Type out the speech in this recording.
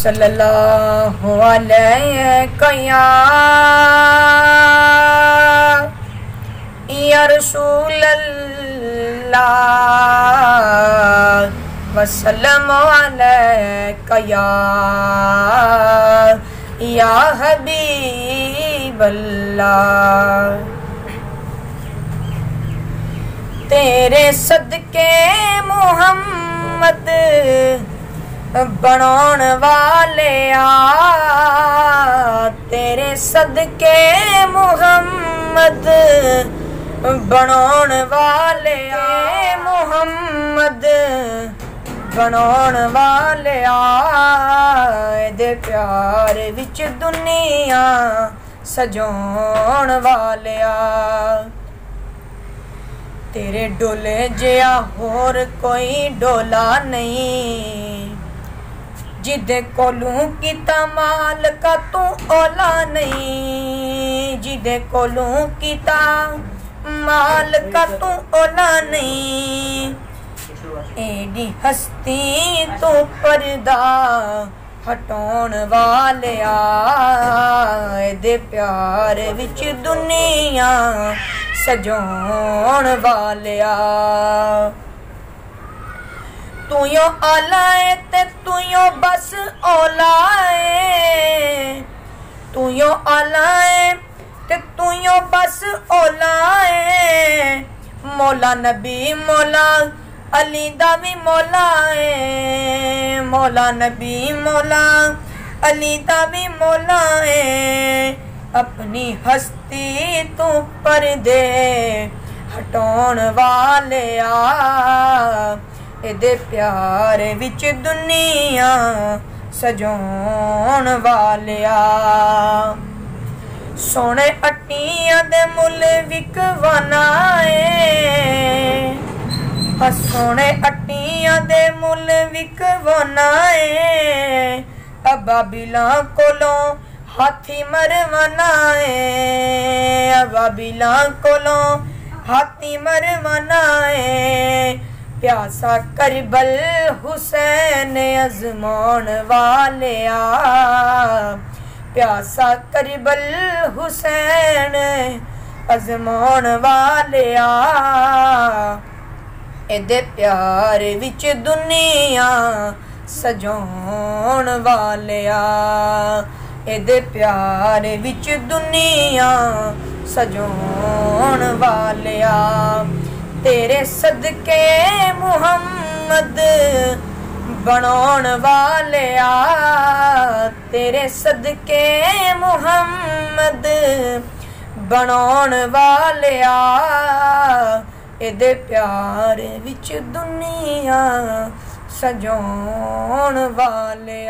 सल्लल्लाहु अलैहि या रसूल अल्लाह वसल्लम अलैका या हबीब अल्लाह। तेरे सदके मुहम्मद बनाउण वाले तेरे सदके मुहम्मद बनाउण वाले मुहम्मद बनाउण वाले दे प्यार विच दुनिया सजाउण वाले तेरे डोले जिया होर कोई डोला नहीं जिदे कोलू किता माल का तू ओला नहीं जिदे कोलू किता माल का तू ओला नहीं एडी हस्ती तू पर्दा हटाउण वाले दे प्यार विच दुनिया सजाउण वाले तू यो आलाए ते तू यो बस ओलाए तू यो आलाए ते तू यो बस ओलाए मौला नबी मौला अली दा भी मौला है मौला नबी मौला अली दा भी मौला है अपनी हस्ती तू पर्दे हटाउण वाले एदे प्यार विच दुनिया सजाउण वाले सोने अट्टियां दे मुल विकवाना सोने अट्टियां दे मुल विकवाना अबाबिला कोलों हाथी मरवाना अबाबिला कोलों हाथी मरवाना प्यासा करबल हुसैन अजमाउण वाले प्यासा करबल हुसैन अजमाउण वाले एदे प्यार विच दुनिया सजाउण वाले एदे प्यार विच दुनिया सजाउण वाले तेरे सदके मुहम्मद बनाउण वाले तेरे सदके मुहम्मद बनाउण वाले एदे प्यार विच दुनिया सजाउण वाले